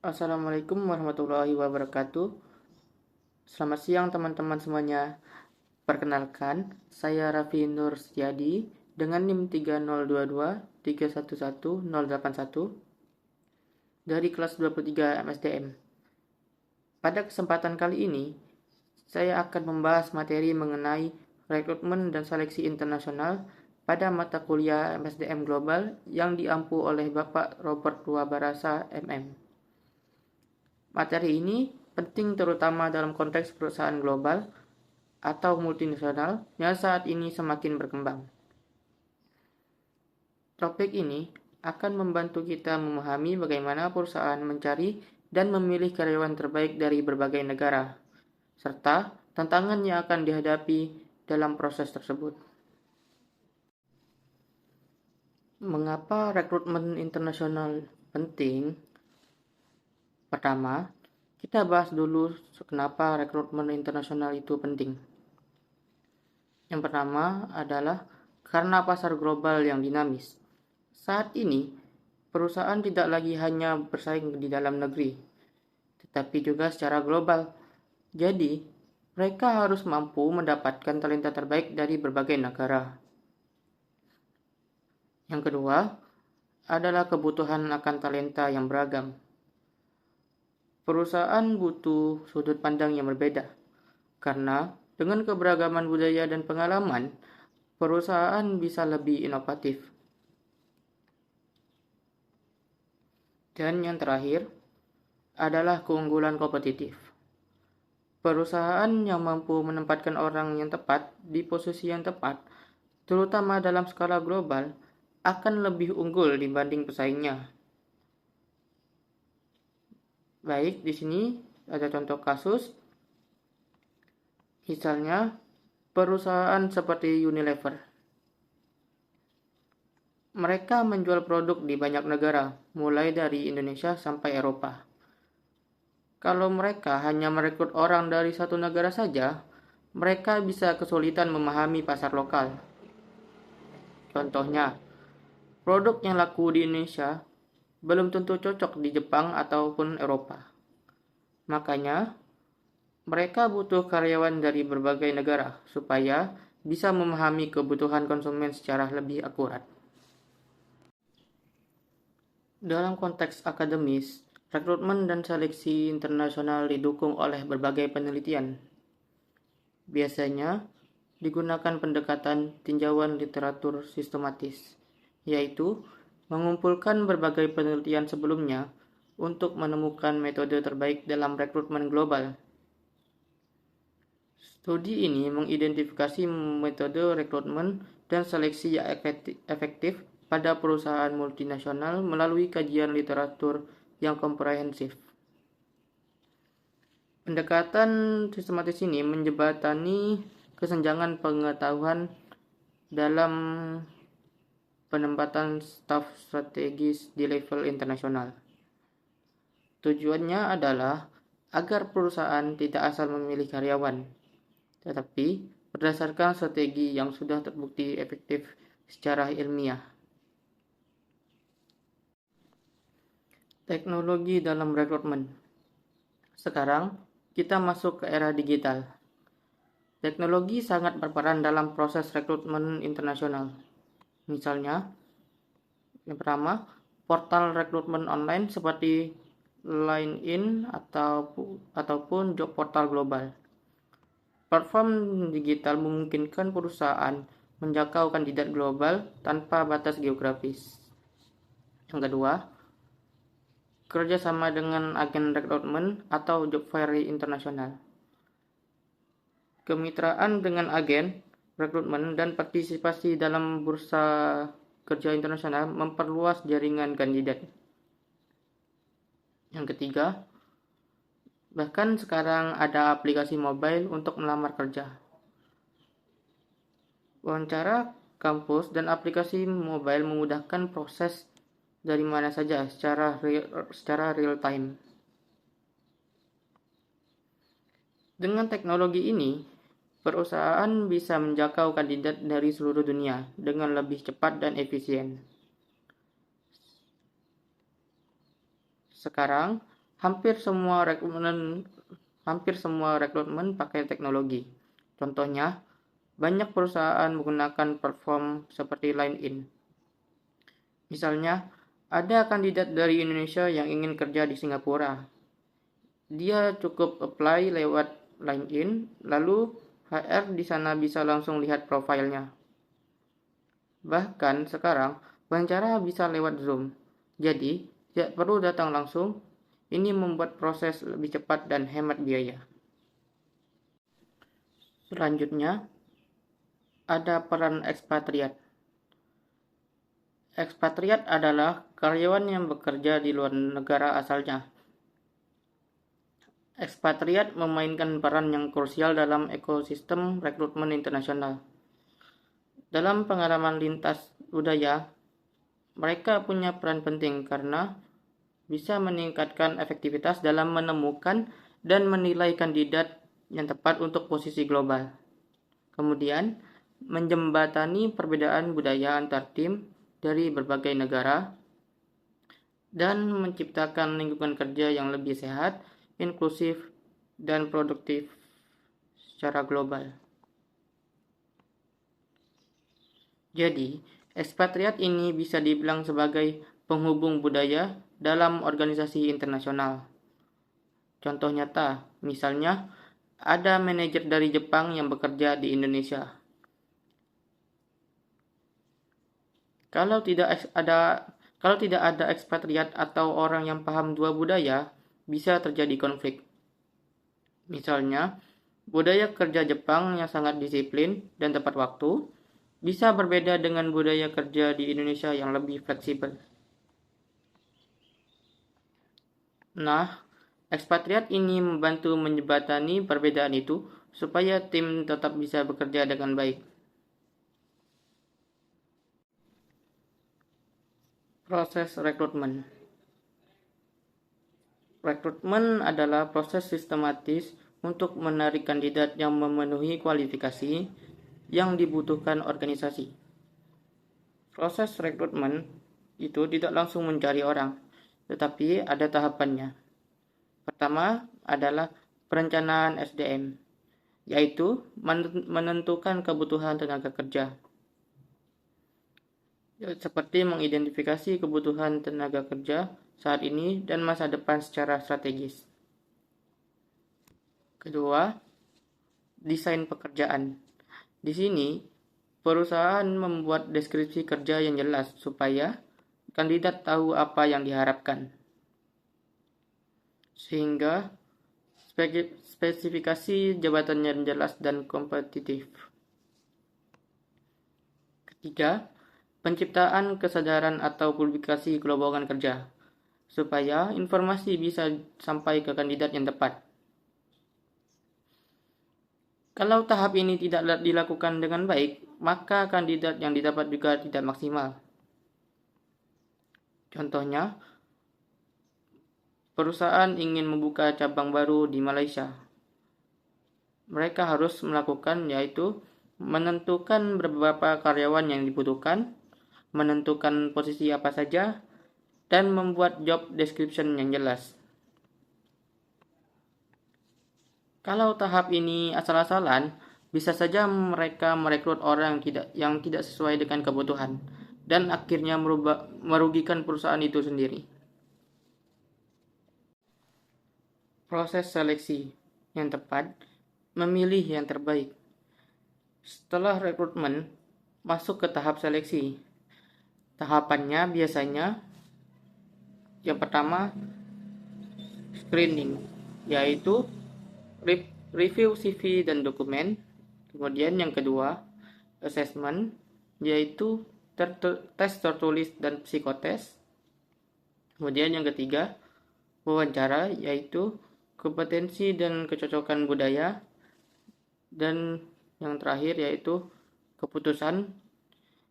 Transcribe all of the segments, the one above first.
Assalamualaikum warahmatullahi wabarakatuh. Selamat siang teman-teman semuanya. Perkenalkan, saya Raffi Nur Setiadi dengan NIM 3022311081 dari kelas 23 MSDM. Pada kesempatan kali ini, saya akan membahas materi mengenai rekrutmen dan seleksi internasional pada mata kuliah MSDM Global yang diampu oleh Bapak Robert Tuabarasa MM. Materi ini penting terutama dalam konteks perusahaan global atau multinasional yang saat ini semakin berkembang. Topik ini akan membantu kita memahami bagaimana perusahaan mencari dan memilih karyawan terbaik dari berbagai negara, serta tantangan yang akan dihadapi dalam proses tersebut. Mengapa rekrutmen internasional penting? Pertama, kita bahas dulu kenapa rekrutmen internasional itu penting. Yang pertama adalah karena pasar global yang dinamis. Saat ini, perusahaan tidak lagi hanya bersaing di dalam negeri, tetapi juga secara global. Jadi, mereka harus mampu mendapatkan talenta terbaik dari berbagai negara. Yang kedua adalah kebutuhan akan talenta yang beragam. Perusahaan butuh sudut pandang yang berbeda, karena dengan keberagaman budaya dan pengalaman, perusahaan bisa lebih inovatif. Dan yang terakhir adalah keunggulan kompetitif. Perusahaan yang mampu menempatkan orang yang tepat di posisi yang tepat, terutama dalam skala global, akan lebih unggul dibanding pesaingnya. Baik, di sini ada contoh kasus. Misalnya, perusahaan seperti Unilever. Mereka menjual produk di banyak negara, mulai dari Indonesia sampai Eropa. Kalau mereka hanya merekrut orang dari satu negara saja, mereka bisa kesulitan memahami pasar lokal. Contohnya, produk yang laku di Indonesia belum tentu cocok di Jepang ataupun Eropa. Makanya, mereka butuh karyawan dari berbagai negara supaya bisa memahami kebutuhan konsumen secara lebih akurat. Dalam konteks akademis, rekrutmen dan seleksi internasional didukung oleh berbagai penelitian. Biasanya, digunakan pendekatan tinjauan literatur sistematis, yaitu mengumpulkan berbagai penelitian sebelumnya untuk menemukan metode terbaik dalam rekrutmen global. Studi ini mengidentifikasi metode rekrutmen dan seleksi yang efektif pada perusahaan multinasional melalui kajian literatur yang komprehensif. Pendekatan sistematis ini menjembatani kesenjangan pengetahuan dalam penempatan staf strategis di level internasional. Tujuannya adalah agar perusahaan tidak asal memilih karyawan, tetapi berdasarkan strategi yang sudah terbukti efektif secara ilmiah. Teknologi dalam rekrutmen. Sekarang, kita masuk ke era digital. Teknologi sangat berperan dalam proses rekrutmen internasional. Misalnya, yang pertama, portal rekrutmen online seperti LinkedIn ataupun job portal global. Platform digital memungkinkan perusahaan menjangkau kandidat global tanpa batas geografis. Yang kedua, kerjasama dengan agen rekrutmen atau job fair internasional. Kemitraan dengan agen rekrutmen dan partisipasi dalam bursa kerja internasional memperluas jaringan kandidat. Yang ketiga, bahkan sekarang ada aplikasi mobile untuk melamar kerja. Wawancara kampus dan aplikasi mobile memudahkan proses dari mana saja secara real time. Dengan teknologi ini, perusahaan bisa menjangkau kandidat dari seluruh dunia dengan lebih cepat dan efisien. Sekarang, hampir semua rekrutmen pakai teknologi. Contohnya, banyak perusahaan menggunakan platform seperti LinkedIn. Misalnya, ada kandidat dari Indonesia yang ingin kerja di Singapura. Dia cukup apply lewat LinkedIn, lalu HR di sana bisa langsung lihat profilnya. Bahkan sekarang, wawancara bisa lewat Zoom. Jadi, tidak perlu datang langsung. Ini membuat proses lebih cepat dan hemat biaya. Selanjutnya, ada peran ekspatriat. Ekspatriat adalah karyawan yang bekerja di luar negara asalnya. Ekspatriat memainkan peran yang krusial dalam ekosistem rekrutmen internasional. Dalam pengalaman lintas budaya, mereka punya peran penting karena bisa meningkatkan efektivitas dalam menemukan dan menilai kandidat yang tepat untuk posisi global. Kemudian, menjembatani perbedaan budaya antar tim dari berbagai negara dan menciptakan lingkungan kerja yang lebih sehat, inklusif, dan produktif secara global. Jadi, ekspatriat ini bisa dibilang sebagai penghubung budaya dalam organisasi internasional. Contoh nyata, misalnya ada manajer dari Jepang yang bekerja di Indonesia. Kalau tidak ada ekspatriat atau orang yang paham dua budaya, bisa terjadi konflik. Misalnya, budaya kerja Jepang yang sangat disiplin dan tepat waktu bisa berbeda dengan budaya kerja di Indonesia yang lebih fleksibel. Nah, ekspatriat ini membantu menjembatani perbedaan itu supaya tim tetap bisa bekerja dengan baik. Proses rekrutmen. Rekrutmen adalah proses sistematis untuk menarik kandidat yang memenuhi kualifikasi yang dibutuhkan organisasi. Proses rekrutmen itu tidak langsung mencari orang, tetapi ada tahapannya. Pertama adalah perencanaan SDM, yaitu menentukan kebutuhan tenaga kerja. Seperti mengidentifikasi kebutuhan tenaga kerja saat ini dan masa depan secara strategis. Kedua, desain pekerjaan. Di sini, perusahaan membuat deskripsi kerja yang jelas supaya kandidat tahu apa yang diharapkan. Sehingga spesifikasi jabatannya jelas dan kompetitif. Ketiga, penciptaan kesadaran atau publikasi lowongan kerja, supaya informasi bisa sampai ke kandidat yang tepat. Kalau tahap ini tidak dilakukan dengan baik, maka kandidat yang didapat juga tidak maksimal. Contohnya, perusahaan ingin membuka cabang baru di Malaysia. Mereka harus melakukan yaitu menentukan beberapa karyawan yang dibutuhkan, menentukan posisi apa saja, dan membuat job description yang jelas. Kalau tahap ini asal-asalan, bisa saja mereka merekrut orang yang tidak sesuai dengan kebutuhan, dan akhirnya merugikan perusahaan itu sendiri. Proses seleksi yang tepat, memilih yang terbaik. Setelah rekrutmen, masuk ke tahap seleksi. Tahapannya biasanya yang pertama screening, yaitu review CV dan dokumen. Kemudian yang kedua assessment, yaitu tes tertulis dan psikotes. Kemudian yang ketiga wawancara, yaitu kompetensi dan kecocokan budaya. Dan yang terakhir yaitu keputusan,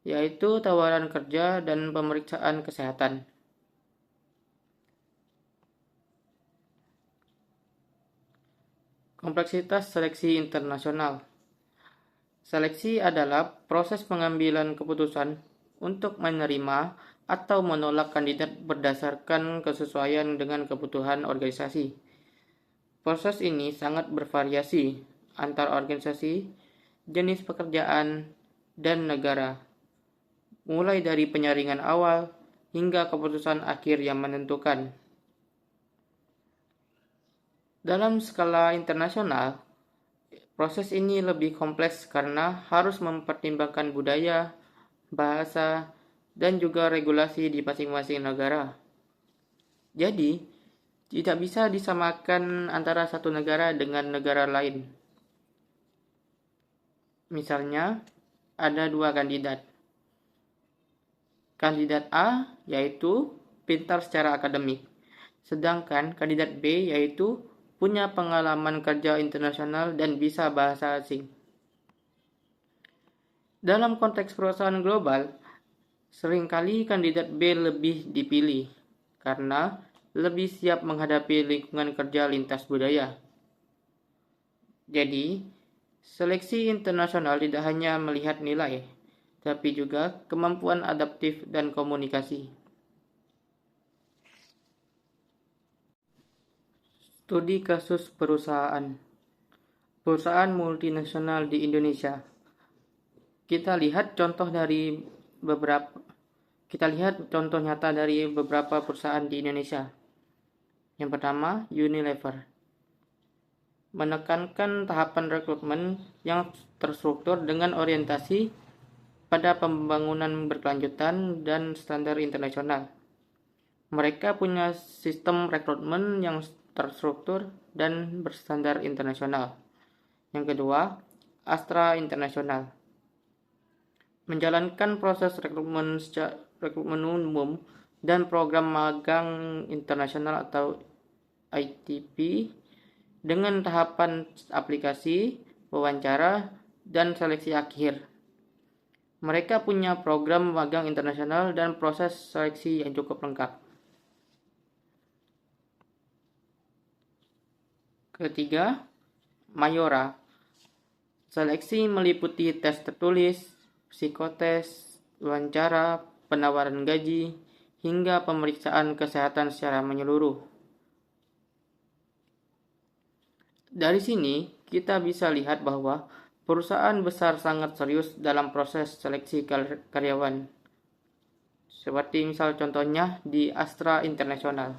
yaitu tawaran kerja dan pemeriksaan kesehatan. Kompleksitas seleksi internasional. Seleksi adalah proses pengambilan keputusan untuk menerima atau menolak kandidat berdasarkan kesesuaian dengan kebutuhan organisasi. Proses ini sangat bervariasi antar organisasi, jenis pekerjaan, dan negara, mulai dari penyaringan awal hingga keputusan akhir yang menentukan. Dalam skala internasional, proses ini lebih kompleks karena harus mempertimbangkan budaya, bahasa, dan juga regulasi di masing-masing negara. Jadi, tidak bisa disamakan antara satu negara dengan negara lain. Misalnya, ada dua kandidat. Kandidat A yaitu pintar secara akademik, sedangkan kandidat B yaitu punya pengalaman kerja internasional dan bisa bahasa asing. Dalam konteks perusahaan global, seringkali kandidat B lebih dipilih karena lebih siap menghadapi lingkungan kerja lintas budaya. Jadi, seleksi internasional tidak hanya melihat nilai, tapi juga kemampuan adaptif dan komunikasi. Studi kasus perusahaan multinasional di Indonesia. Kita lihat contoh nyata dari beberapa perusahaan di Indonesia. Yang pertama, Unilever. Menekankan tahapan rekrutmen yang terstruktur dengan orientasi pada pembangunan berkelanjutan dan standar internasional. Mereka punya sistem rekrutmen yang terstruktur dan berstandar internasional. Yang kedua, Astra International. Menjalankan proses rekrutmen umum dan program magang internasional atau ITP dengan tahapan aplikasi, wawancara, dan seleksi akhir. Mereka punya program magang internasional dan proses seleksi yang cukup lengkap. Ketiga, Mayora. Seleksi meliputi tes tertulis, psikotes, wawancara, penawaran gaji, hingga pemeriksaan kesehatan secara menyeluruh. Dari sini, kita bisa lihat bahwa perusahaan besar sangat serius dalam proses seleksi karyawan. Seperti misal contohnya di Astra International.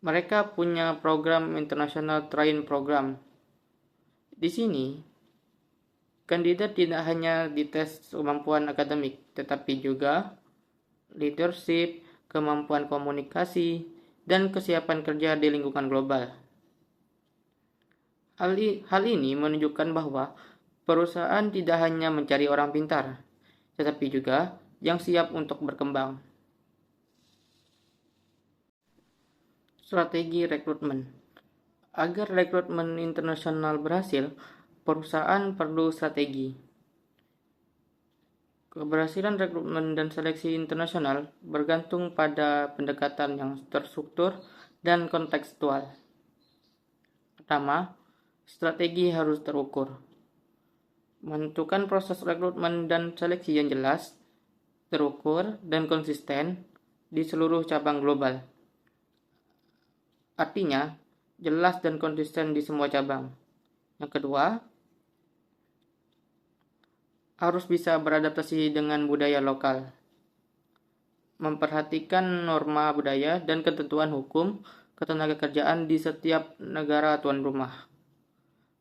Mereka punya program International Train Program. Di sini, kandidat tidak hanya dites kemampuan akademik, tetapi juga leadership, kemampuan komunikasi, dan kesiapan kerja di lingkungan global. Hal ini menunjukkan bahwa perusahaan tidak hanya mencari orang pintar, tetapi juga yang siap untuk berkembang. Strategi rekrutmen. Agar rekrutmen internasional berhasil, perusahaan perlu strategi. Keberhasilan rekrutmen dan seleksi internasional bergantung pada pendekatan yang terstruktur dan kontekstual. Pertama, strategi harus terukur. Menentukan proses rekrutmen dan seleksi yang jelas, terukur, dan konsisten di seluruh cabang global. Artinya, jelas dan konsisten di semua cabang. Yang kedua, harus bisa beradaptasi dengan budaya lokal. Memperhatikan norma budaya dan ketentuan hukum ketenagakerjaan di setiap negara tuan rumah.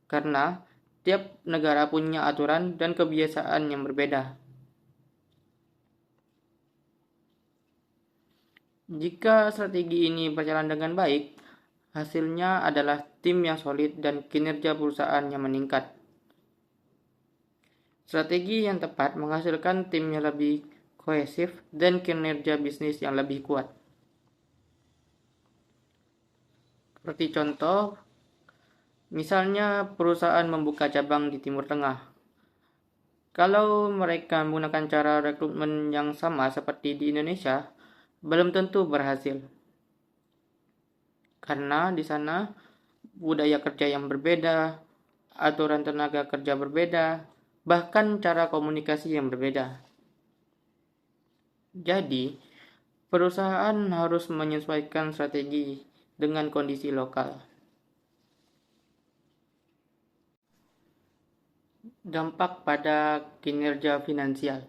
Karena tiap negara punya aturan dan kebiasaan yang berbeda. Jika strategi ini berjalan dengan baik, hasilnya adalah tim yang solid dan kinerja perusahaan yang meningkat. Strategi yang tepat menghasilkan tim yang lebih kohesif dan kinerja bisnis yang lebih kuat. Seperti contoh, misalnya perusahaan membuka cabang di Timur Tengah. Kalau mereka menggunakan cara rekrutmen yang sama seperti di Indonesia, belum tentu berhasil. Karena di sana budaya kerja yang berbeda, aturan tenaga kerja berbeda, bahkan cara komunikasi yang berbeda. Jadi, perusahaan harus menyesuaikan strategi dengan kondisi lokal. Dampak pada kinerja finansial.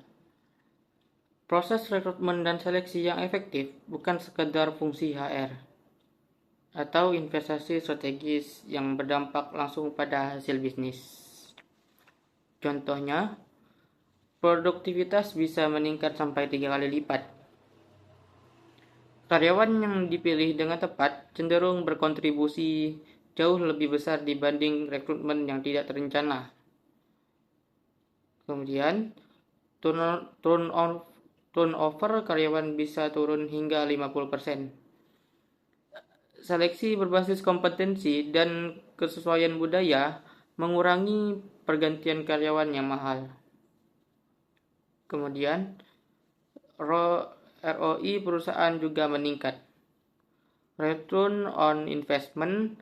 Proses rekrutmen dan seleksi yang efektif bukan sekedar fungsi HR atau investasi strategis yang berdampak langsung pada hasil bisnis. Contohnya, produktivitas bisa meningkat sampai 3 kali lipat. Karyawan yang dipilih dengan tepat cenderung berkontribusi jauh lebih besar dibanding rekrutmen yang tidak terencana. Kemudian, turnover karyawan bisa turun hingga 50%. Seleksi berbasis kompetensi dan kesesuaian budaya mengurangi pergantian karyawan yang mahal. Kemudian, ROI perusahaan juga meningkat. Return on investment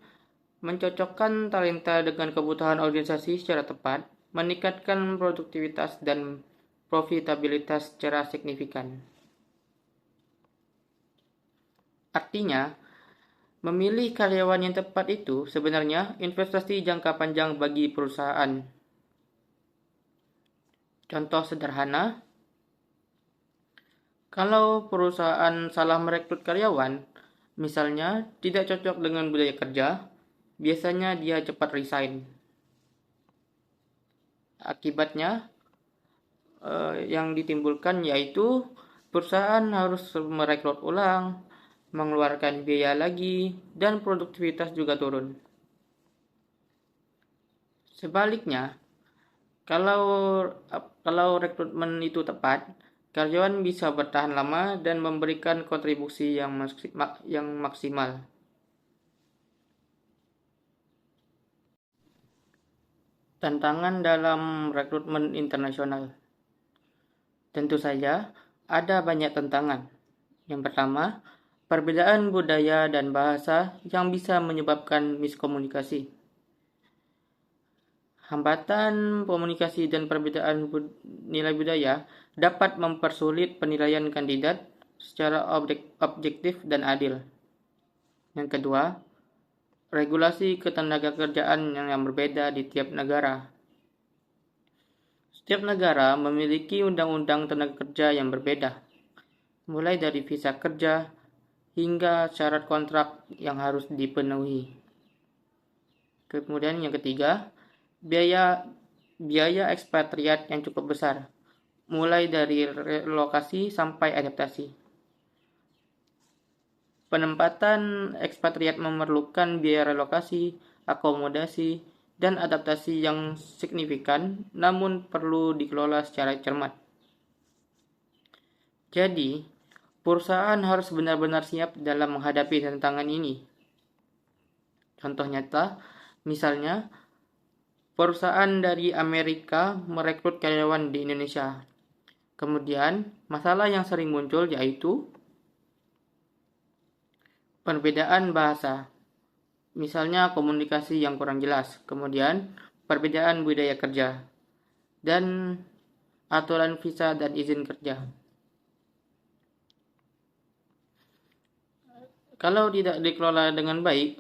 mencocokkan talenta dengan kebutuhan organisasi secara tepat, meningkatkan produktivitas dan profitabilitas secara signifikan. Artinya, memilih karyawan yang tepat itu sebenarnya investasi jangka panjang bagi perusahaan. Contoh sederhana, kalau perusahaan salah merekrut karyawan, misalnya tidak cocok dengan budaya kerja, biasanya dia cepat resign. Akibatnya, yang ditimbulkan yaitu perusahaan harus merekrut ulang, mengeluarkan biaya lagi, dan produktivitas juga turun. Sebaliknya, kalau rekrutmen itu tepat, karyawan bisa bertahan lama dan memberikan kontribusi yang maksimal. Tantangan dalam rekrutmen internasional. Tentu saja, ada banyak tantangan. Yang pertama, perbedaan budaya dan bahasa yang bisa menyebabkan miskomunikasi. Hambatan komunikasi dan perbedaan nilai budaya dapat mempersulit penilaian kandidat secara objektif dan adil. Yang kedua, regulasi ketenagakerjaan yang berbeda di tiap negara. Setiap negara memiliki undang-undang tenaga kerja yang berbeda, mulai dari visa kerja hingga syarat kontrak yang harus dipenuhi. Kemudian yang ketiga, biaya ekspatriat yang cukup besar, mulai dari relokasi sampai adaptasi. Penempatan ekspatriat memerlukan biaya relokasi, akomodasi, dan adaptasi yang signifikan, namun perlu dikelola secara cermat. Jadi, perusahaan harus benar-benar siap dalam menghadapi tantangan ini. Contoh nyata, misalnya, perusahaan dari Amerika merekrut karyawan di Indonesia. Kemudian, masalah yang sering muncul yaitu perbedaan bahasa. Misalnya komunikasi yang kurang jelas, kemudian perbedaan budaya kerja, dan aturan visa dan izin kerja. Kalau tidak dikelola dengan baik,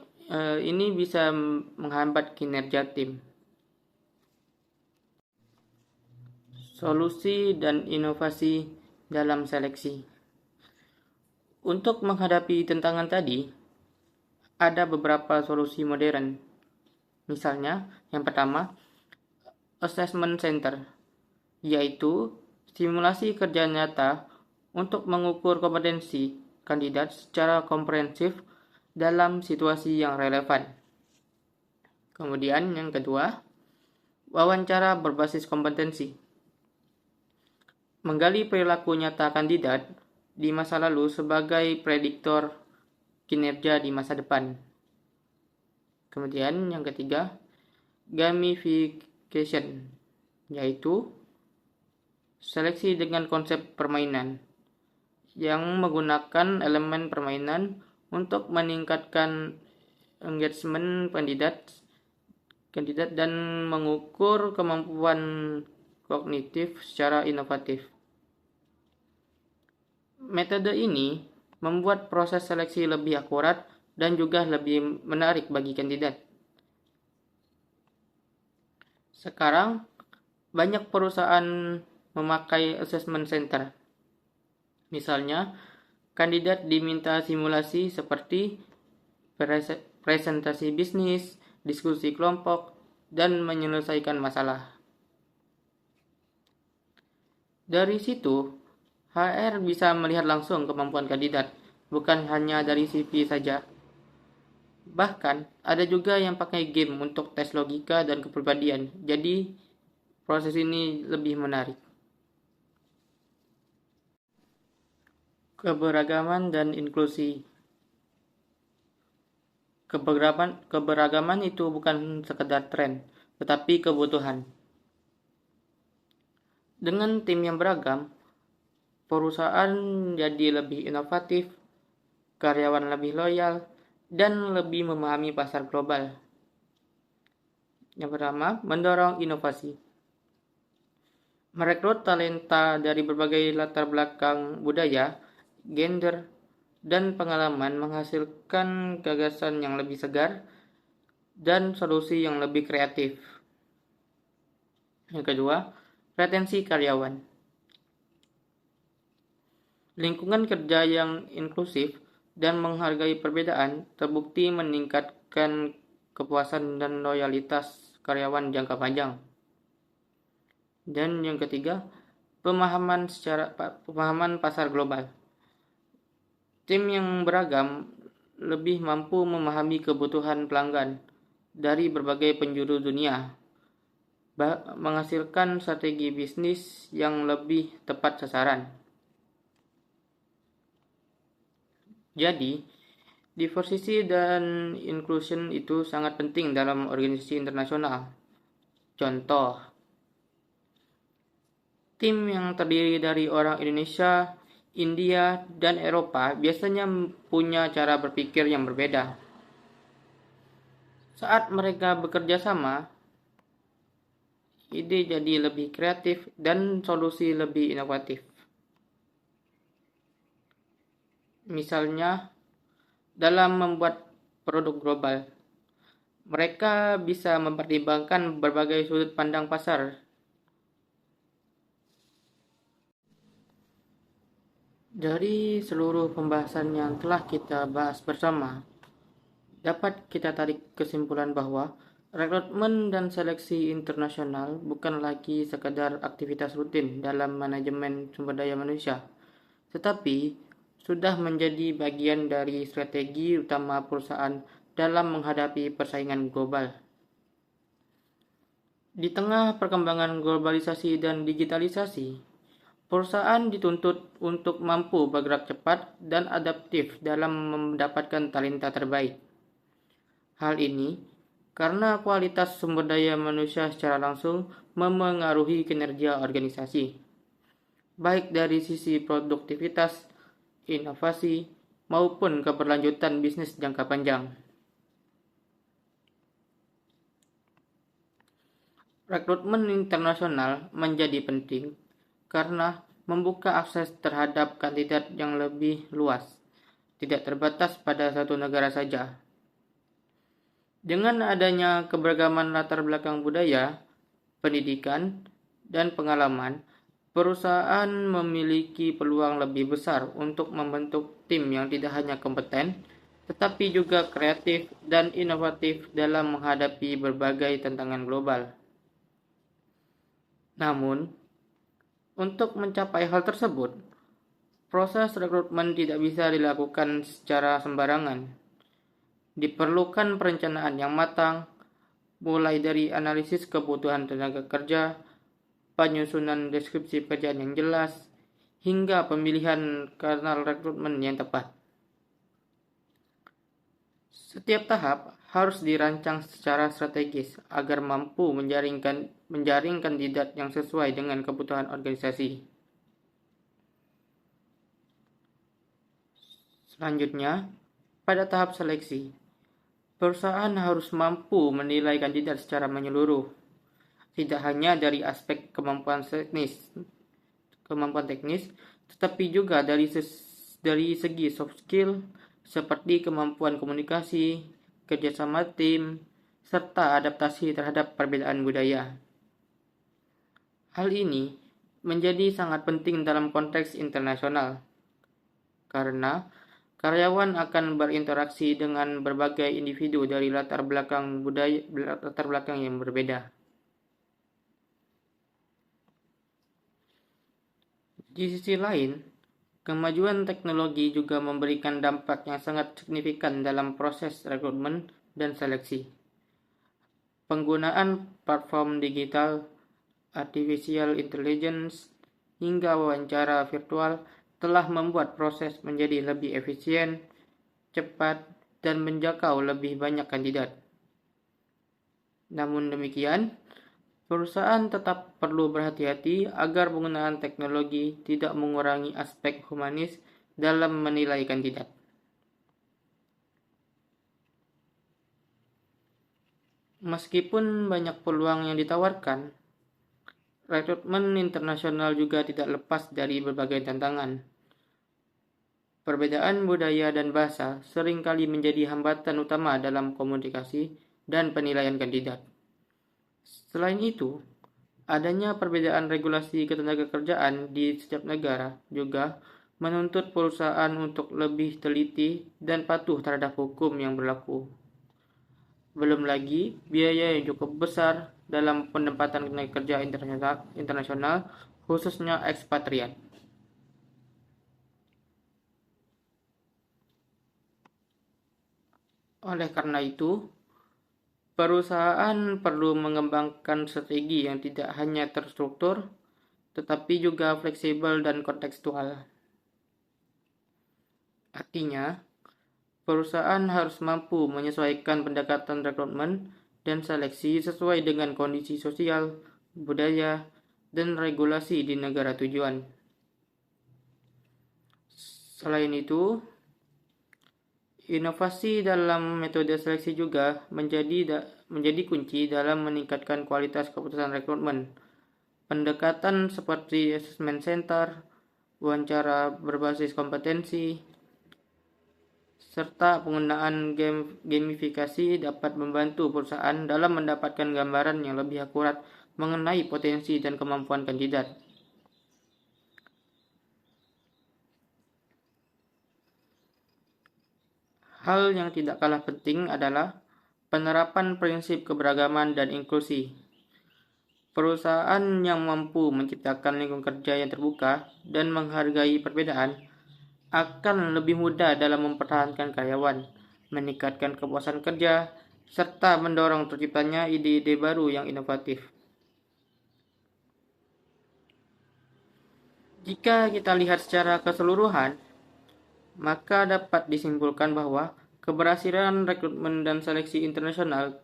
ini bisa menghambat kinerja tim. Solusi dan inovasi dalam seleksi. Untuk menghadapi tantangan tadi, ada beberapa solusi modern. Misalnya, yang pertama, assessment center, yaitu simulasi kerja nyata untuk mengukur kompetensi kandidat secara komprehensif dalam situasi yang relevan. Kemudian yang kedua, wawancara berbasis kompetensi. Menggali perilaku nyata kandidat di masa lalu sebagai prediktor kinerja di masa depan. Kemudian yang ketiga, gamification, yaitu seleksi dengan konsep permainan yang menggunakan elemen permainan untuk meningkatkan engagement kandidat dan mengukur kemampuan kognitif secara inovatif. Metode ini membuat proses seleksi lebih akurat dan juga lebih menarik bagi kandidat. Sekarang, banyak perusahaan memakai assessment center. Misalnya, kandidat diminta simulasi seperti presentasi bisnis, diskusi kelompok, dan menyelesaikan masalah. Dari situ, HR bisa melihat langsung kemampuan kandidat, bukan hanya dari CV saja. Bahkan, ada juga yang pakai game untuk tes logika dan kepribadian. Jadi, proses ini lebih menarik. Keberagaman dan inklusi. Keberagaman itu bukan sekedar tren, tetapi kebutuhan. Dengan tim yang beragam, perusahaan jadi lebih inovatif, karyawan lebih loyal, dan lebih memahami pasar global. Yang pertama, mendorong inovasi. Merekrut talenta dari berbagai latar belakang budaya, gender, dan pengalaman menghasilkan gagasan yang lebih segar dan solusi yang lebih kreatif. Yang kedua, retensi karyawan. Lingkungan kerja yang inklusif dan menghargai perbedaan terbukti meningkatkan kepuasan dan loyalitas karyawan jangka panjang. Dan yang ketiga, pemahaman pasar global. Tim yang beragam lebih mampu memahami kebutuhan pelanggan dari berbagai penjuru dunia, menghasilkan strategi bisnis yang lebih tepat sasaran. Jadi, diversity dan inclusion itu sangat penting dalam organisasi internasional. Contoh, tim yang terdiri dari orang Indonesia, India, dan Eropa biasanya punya cara berpikir yang berbeda. Saat mereka bekerja sama, ide jadi lebih kreatif dan solusi lebih inovatif. Misalnya, dalam membuat produk global, mereka bisa mempertimbangkan berbagai sudut pandang pasar. Dari seluruh pembahasan yang telah kita bahas bersama, dapat kita tarik kesimpulan bahwa rekrutmen dan seleksi internasional bukan lagi sekadar aktivitas rutin dalam manajemen sumber daya manusia, tetapi sudah menjadi bagian dari strategi utama perusahaan dalam menghadapi persaingan global. Di tengah perkembangan globalisasi dan digitalisasi, perusahaan dituntut untuk mampu bergerak cepat dan adaptif dalam mendapatkan talenta terbaik. Hal ini karena kualitas sumber daya manusia secara langsung memengaruhi kinerja organisasi, baik dari sisi produktivitas, inovasi, maupun keberlanjutan bisnis jangka panjang. Rekrutmen internasional menjadi penting karena membuka akses terhadap kandidat yang lebih luas, tidak terbatas pada satu negara saja. Dengan adanya keberagaman latar belakang budaya, pendidikan, dan pengalaman, perusahaan memiliki peluang lebih besar untuk membentuk tim yang tidak hanya kompeten, tetapi juga kreatif dan inovatif dalam menghadapi berbagai tantangan global. Namun, untuk mencapai hal tersebut, proses rekrutmen tidak bisa dilakukan secara sembarangan. Diperlukan perencanaan yang matang, mulai dari analisis kebutuhan tenaga kerja, penyusunan deskripsi pekerjaan yang jelas, hingga pemilihan kanal rekrutmen yang tepat. Setiap tahap harus dirancang secara strategis agar mampu menjaring kandidat yang sesuai dengan kebutuhan organisasi. Selanjutnya, pada tahap seleksi, perusahaan harus mampu menilai kandidat secara menyeluruh, tidak hanya dari aspek kemampuan teknis, tetapi juga dari segi soft skill seperti kemampuan komunikasi, kerjasama tim, serta adaptasi terhadap perbedaan budaya. Hal ini menjadi sangat penting dalam konteks internasional, karena karyawan akan berinteraksi dengan berbagai individu dari latar belakang yang berbeda. Di sisi lain, kemajuan teknologi juga memberikan dampak yang sangat signifikan dalam proses rekrutmen dan seleksi. Penggunaan platform digital, artificial intelligence, hingga wawancara virtual telah membuat proses menjadi lebih efisien, cepat, dan menjangkau lebih banyak kandidat. Namun demikian, perusahaan tetap perlu berhati-hati agar penggunaan teknologi tidak mengurangi aspek humanis dalam menilai kandidat. Meskipun banyak peluang yang ditawarkan, rekrutmen internasional juga tidak lepas dari berbagai tantangan. Perbedaan budaya dan bahasa seringkali menjadi hambatan utama dalam komunikasi dan penilaian kandidat. Selain itu, adanya perbedaan regulasi ketenagakerjaan di setiap negara juga menuntut perusahaan untuk lebih teliti dan patuh terhadap hukum yang berlaku. Belum lagi biaya yang cukup besar dalam penempatan tenaga kerja internasional, khususnya ekspatriat. Oleh karena itu, perusahaan perlu mengembangkan strategi yang tidak hanya terstruktur, tetapi juga fleksibel dan kontekstual. Artinya, perusahaan harus mampu menyesuaikan pendekatan rekrutmen dan seleksi sesuai dengan kondisi sosial, budaya, dan regulasi di negara tujuan. Selain itu, inovasi dalam metode seleksi juga menjadi kunci dalam meningkatkan kualitas keputusan rekrutmen. Pendekatan seperti assessment center, wawancara berbasis kompetensi, serta penggunaan gamifikasi dapat membantu perusahaan dalam mendapatkan gambaran yang lebih akurat mengenai potensi dan kemampuan kandidat. Hal yang tidak kalah penting adalah penerapan prinsip keberagaman dan inklusi. Perusahaan yang mampu menciptakan lingkungan kerja yang terbuka dan menghargai perbedaan akan lebih mudah dalam mempertahankan karyawan, meningkatkan kepuasan kerja, serta mendorong terciptanya ide-ide baru yang inovatif. Jika kita lihat secara keseluruhan, maka dapat disimpulkan bahwa keberhasilan rekrutmen dan seleksi internasional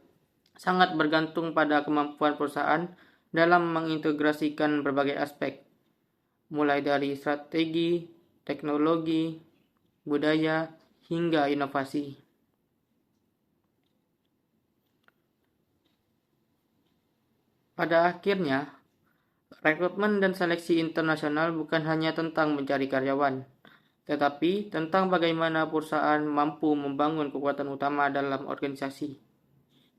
sangat bergantung pada kemampuan perusahaan dalam mengintegrasikan berbagai aspek, mulai dari strategi, teknologi, budaya, hingga inovasi. Pada akhirnya, rekrutmen dan seleksi internasional bukan hanya tentang mencari karyawan, tetapi tentang bagaimana perusahaan mampu membangun kekuatan utama dalam organisasi,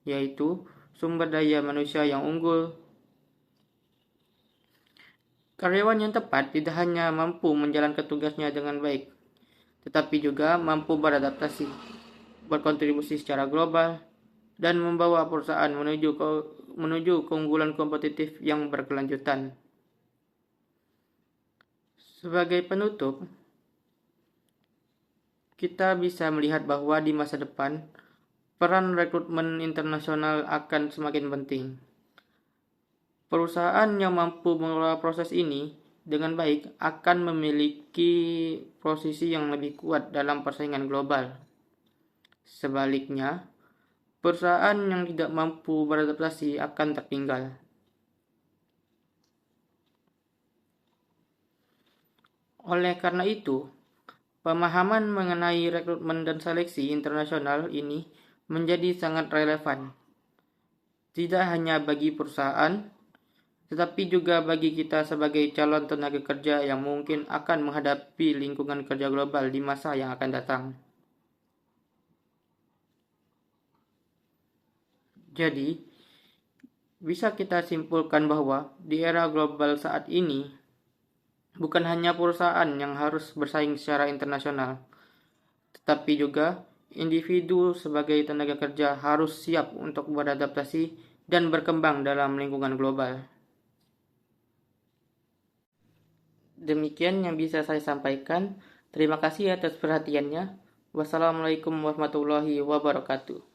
yaitu sumber daya manusia yang unggul. Karyawan yang tepat tidak hanya mampu menjalankan tugasnya dengan baik, tetapi juga mampu beradaptasi, berkontribusi secara global, dan membawa perusahaan menuju keunggulan kompetitif yang berkelanjutan. Sebagai penutup, kita bisa melihat bahwa di masa depan, peran rekrutmen internasional akan semakin penting. Perusahaan yang mampu mengelola proses ini dengan baik akan memiliki posisi yang lebih kuat dalam persaingan global. Sebaliknya, perusahaan yang tidak mampu beradaptasi akan tertinggal. Oleh karena itu, pemahaman mengenai rekrutmen dan seleksi internasional ini menjadi sangat relevan. Tidak hanya bagi perusahaan, tetapi juga bagi kita sebagai calon tenaga kerja yang mungkin akan menghadapi lingkungan kerja global di masa yang akan datang. Jadi, bisa kita simpulkan bahwa di era global saat ini, bukan hanya perusahaan yang harus bersaing secara internasional, tetapi juga individu sebagai tenaga kerja harus siap untuk beradaptasi dan berkembang dalam lingkungan global. Demikian yang bisa saya sampaikan. Terima kasih atas perhatiannya. Wassalamualaikum warahmatullahi wabarakatuh.